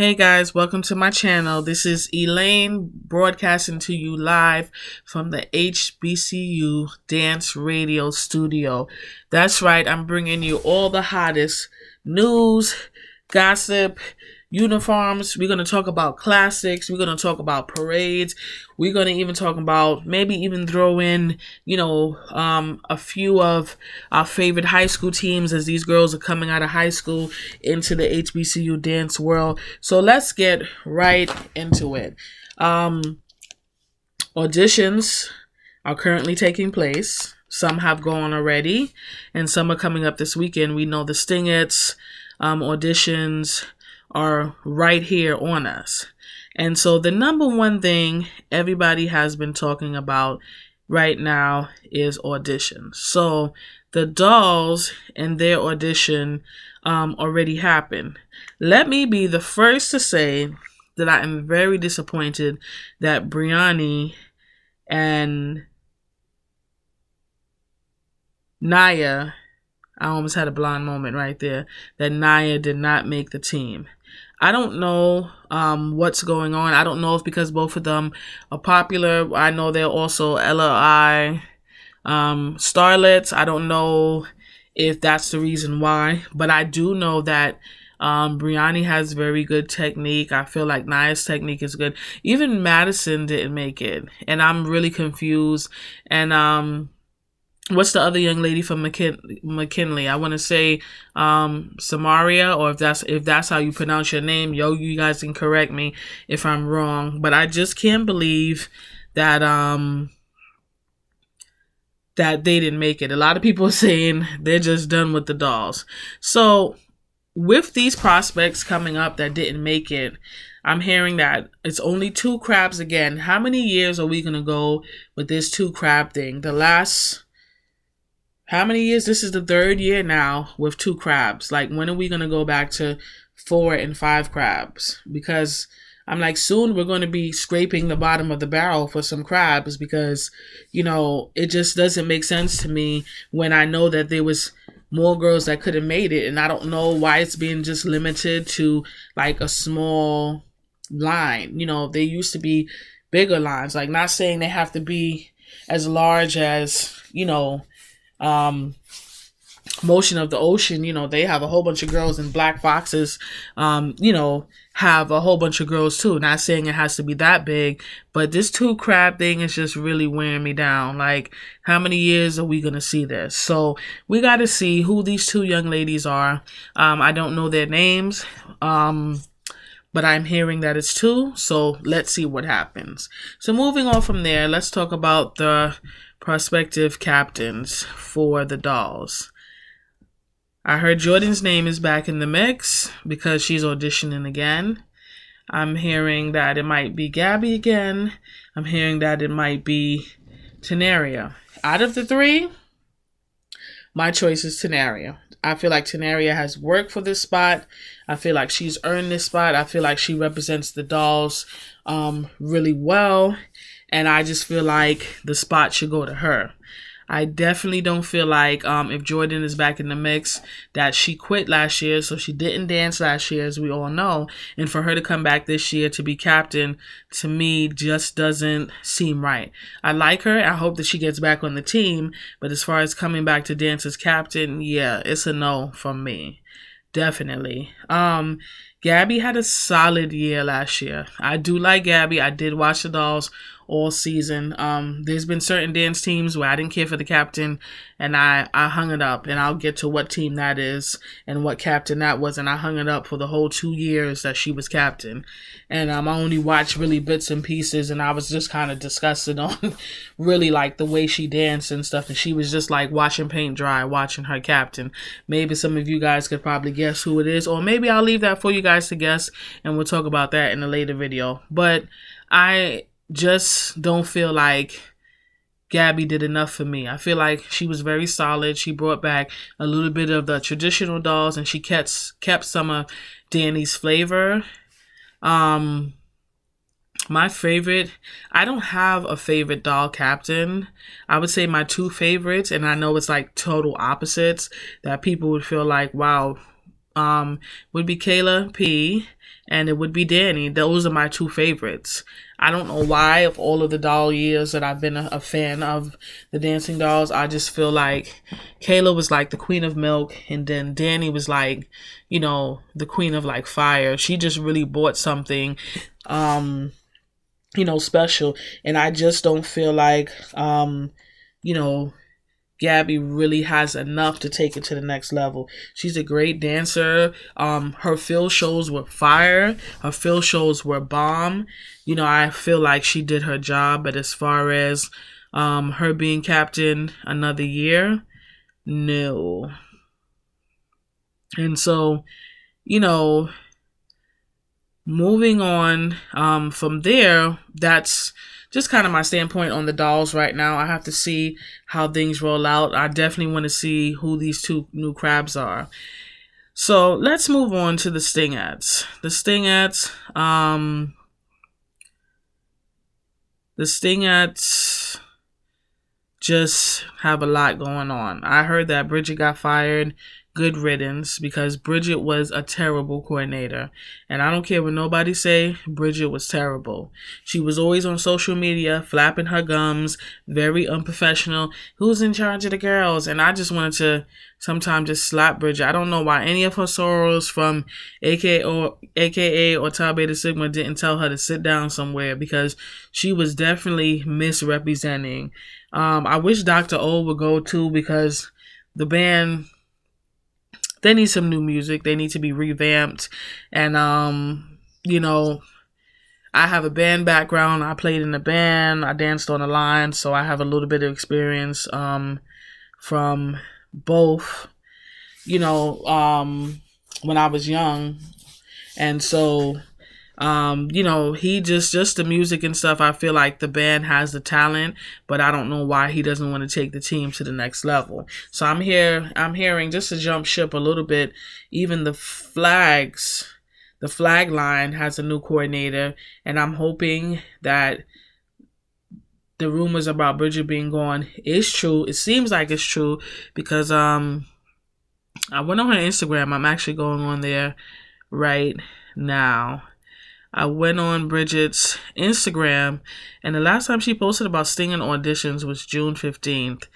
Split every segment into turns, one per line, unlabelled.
Hey guys, welcome to my channel. This is Elaine broadcasting to you live from the HBCU Dance Radio studio. That's right, I'm bringing you all the hottest news, gossip, uniforms. We're going to talk about classics. We're going to talk about parades. We're going to even talk about, maybe even throw in, a few of our favorite high school teams as these girls are coming out of high school into the HBCU dance world. So let's get right into it. Auditions are currently taking place. Some have gone already, and some are coming up this weekend. We know the Stingett's auditions are right here on us. And so the number one thing everybody has been talking about right now is auditions. So the dolls and their audition already happened. Let me be the first to say that I am very disappointed that Brianni and Naya, I almost had a blonde moment right there, that Naya did not make the team. I don't know what's going on. I don't know if because both of them are popular. I know they're also LOI starlets. I don't know if that's the reason why, but I do know that Brianni has very good technique. I feel like Naya's technique is good. Even Madison didn't make it, and I'm really confused. And what's the other young lady from McKinley? I want to say Samaria, or if that's how you pronounce your name. You guys can correct me if I'm wrong. But I just can't believe that that they didn't make it. A lot of people are saying they're just done with the dolls. So with these prospects coming up that didn't make it, I'm hearing that it's only 2 crabs again. How many years are we going to go with this 2 crab thing? How many years? This is the 3rd year now with 2 crabs. Like, when are we going to go back to 4 and 5 crabs? Because I'm like, soon we're going to be scraping the bottom of the barrel for some crabs, because, it just doesn't make sense to me when I know that there was more girls that could have made it. And I don't know why it's being just limited to like a small line. They used to be bigger lines. Like, not saying they have to be as large as, Motion of the Ocean, they have a whole bunch of girls, and Black Foxes, have a whole bunch of girls too. Not saying it has to be that big, but this 2 crab thing is just really wearing me down. Like, how many years are we going to see this? So we got to see who these 2 young ladies are. I don't know their names, but I'm hearing that it's 2. So let's see what happens. So moving on from there, let's talk about the prospective captains for the dolls. I heard Jordan's name is back in the mix because she's auditioning again. I'm hearing that it might be Gabby again. I'm hearing that it might be Tenaria. Out of the 3, my choice is Tenaria. I feel like Tenaria has worked for this spot. I feel like she's earned this spot. I feel like she represents the dolls really well. And I just feel like the spot should go to her. I definitely don't feel like if Jordan is back in the mix, that she quit last year, so she didn't dance last year, as we all know. And for her to come back this year to be captain, to me, just doesn't seem right. I like her. I hope that she gets back on the team. But as far as coming back to dance as captain, yeah, it's a no from me. Definitely. Gabby had a solid year last year. I do like Gabby. I did watch the dolls all season. There's been certain dance teams where I didn't care for the captain, and I hung it up, and I'll get to what team that is and what captain that was, and I hung it up for the whole 2 years that she was captain. And I only watched really bits and pieces, and I was just kind of disgusted on really like the way she danced and stuff, and she was just like watching paint dry, watching her captain. Maybe some of you guys could probably guess who it is, or maybe I'll leave that for you guys to guess, and we'll talk about that in a later video. But I just don't feel like Gabby did enough for me. I feel like she was very solid. She brought back a little bit of the traditional dolls, and she kept some of Danny's flavor. My favorite, I don't have a favorite doll captain. I would say my 2 favorites, and I know it's like total opposites, that people would feel like, wow, would be Kayla P, and it would be Danny. Those are my two favorites. I don't know why, of all of the doll years that I've been a fan of the dancing dolls, I just feel like Kayla was like the queen of milk, and then Danny was like, the queen of like fire. She just really brought something, special, and I just don't feel like, Gabby really has enough to take it to the next level. She's a great dancer. Her field shows were fire. Her field shows were bomb. I feel like she did her job, but as far as her being captain another year, no. And so, moving on from there, that's just kind of my standpoint on the dolls right now. I have to see how things roll out. I definitely want to see who these two new crabs are. So let's move on to the Stingettes. The Stingettes just have a lot going on. I heard that Bridget got fired. Good riddance, because Bridget was a terrible coordinator. And I don't care what nobody say, Bridget was terrible. She was always on social media, flapping her gums, very unprofessional. Who's in charge of the girls? And I just wanted to sometimes just slap Bridget. I don't know why any of her sorors from AKA or Tau Beta Sigma didn't tell her to sit down somewhere, because she was definitely misrepresenting. I wish Dr. O would go too, because the band, they need some new music. They need to be revamped. And, I have a band background. I played in a band. I danced on the line. So I have a little bit of experience from both, when I was young. And so, he just the music and stuff. I feel like the band has the talent, but I don't know why he doesn't want to take the team to the next level. So I'm hearing, just to jump ship a little bit, even the flag line has a new coordinator, and I'm hoping that the rumors about Bridget being gone is true. It seems like it's true, because I went on her Instagram. I'm actually going on there right now. I went on Bridget's Instagram, and the last time she posted about singing auditions was June 15th.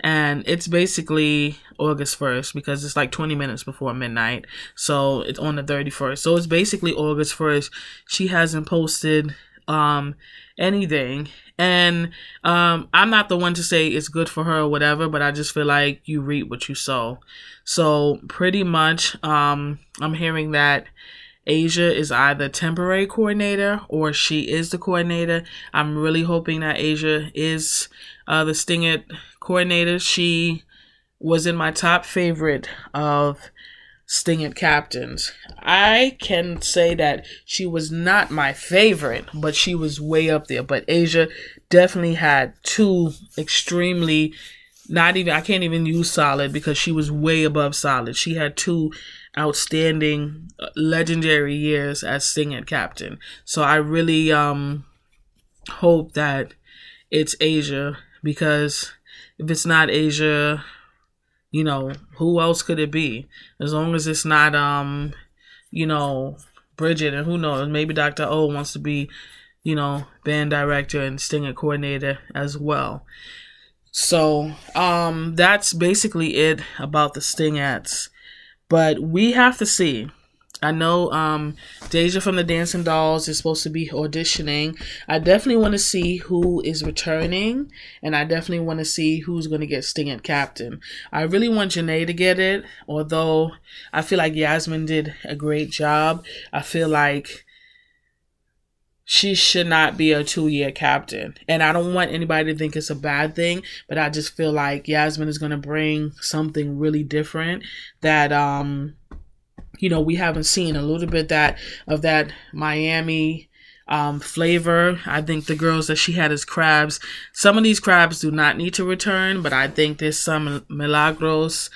And it's basically August 1st, because it's like 20 minutes before midnight. So it's on the 31st. So it's basically August 1st. She hasn't posted anything. And I'm not the one to say it's good for her or whatever, but I just feel like you reap what you sow. So pretty much I'm hearing that Asia is either temporary coordinator or she is the coordinator. I'm really hoping that Asia is the Stingette coordinator. She was in my top favorite of Stingette captains. I can say that she was not my favorite, but she was way up there. But Asia definitely had two extremely, I can't even use solid, because she was way above solid. She had two outstanding, legendary years as Stingette captain. So I really hope that it's Asia, because if it's not Asia, who else could it be? As long as it's not Bridget, and who knows, maybe Dr. O wants to be band director and Stingette coordinator as well. So that's basically it about the Stingettes. But we have to see. I know Deja from the Dancing Dolls is supposed to be auditioning. I definitely want to see who is returning, and I definitely want to see who's going to get Stingette captain. I really want Janae to get it, although I feel like Yasmin did a great job. I feel like she should not be a 2-year captain. And I don't want anybody to think it's a bad thing, but I just feel like Yasmin is going to bring something really different that, we haven't seen. A little bit of that Miami flavor. I think the girls that she had as crabs, some of these crabs do not need to return, but I think there's some Milagros,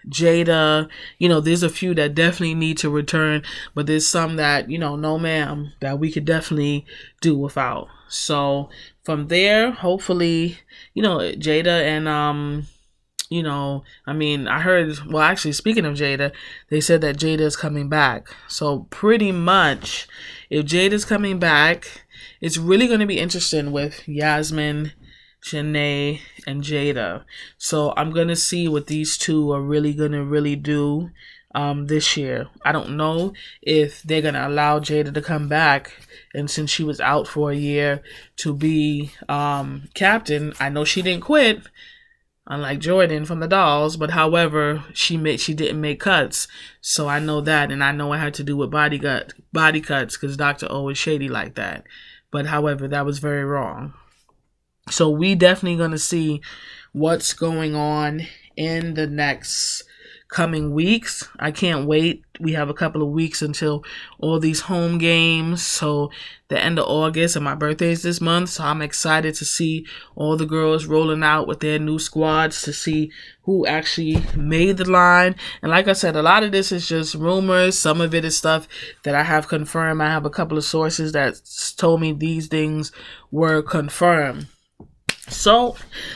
Jada, there's a few that definitely need to return, but there's some that, no ma'am, that we could definitely do without. So from there, hopefully, Jada and I mean, I heard, well, actually, speaking of Jada, they said that Jada is coming back. So pretty much, if Jada's coming back, it's really going to be interesting with Yasmin, Janae, and Jada. So I'm going to see what these two are really going to really do this year. I don't know if they're going to allow Jada to come back, and since she was out for a year, to be captain. I know she didn't quit, unlike Jordan from the Dolls, but however, she didn't make cuts. So I know that, and I know it had to do with body cuts, because Dr. O is shady like that. But however, that was very wrong. So we definitely going to see what's going on in the next coming weeks. I can't wait. We have a couple of weeks until all these home games. So the end of August, and my birthday is this month. So I'm excited to see all the girls rolling out with their new squads, to see who actually made the line. And like I said, a lot of this is just rumors. Some of it is stuff that I have confirmed. I have a couple of sources that told me these things were confirmed. So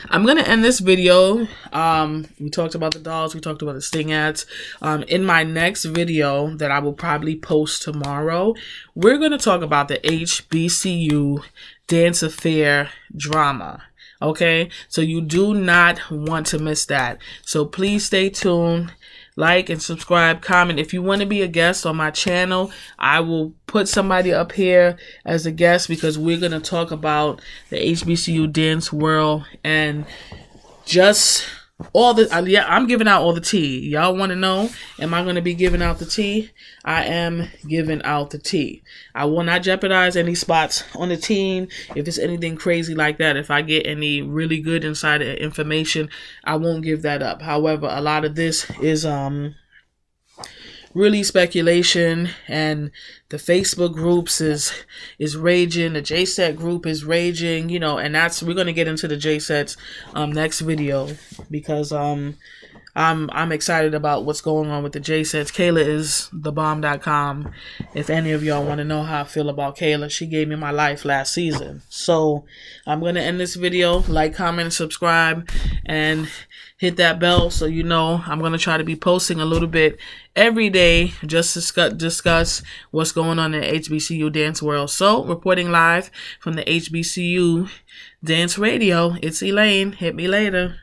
I'm going to end this video. We talked about the Dolls. We talked about the Sting ads. In my next video that I will probably post tomorrow, we're going to talk about the HBCU Dance Affair drama. Okay, so you do not want to miss that. So please stay tuned. Like and subscribe, comment. If you want to be a guest on my channel, I will put somebody up here as a guest, because we're going to talk about the HBCU dance world and just all the, I'm giving out all the tea. Y'all want to know, am I going to be giving out the tea? I am giving out the tea. I will not jeopardize any spots on the team. If it's anything crazy like that, if I get any really good insider information, I won't give that up. However, a lot of this is really speculation, and the Facebook groups is raging. The J-Set group is raging, and we're going to get into the J-Sets next video, because I'm excited about what's going on with the J-Sets. Kayla is thebomb.com. If any of y'all want to know how I feel about Kayla, she gave me my life last season. So I'm going to end this video. Like, comment, and subscribe, and hit that bell so you know I'm going to try to be posting a little bit every day, just to discuss what's going on in the HBCU dance world. So, reporting live from the HBCU Dance Radio, it's Elaine. Hit me later.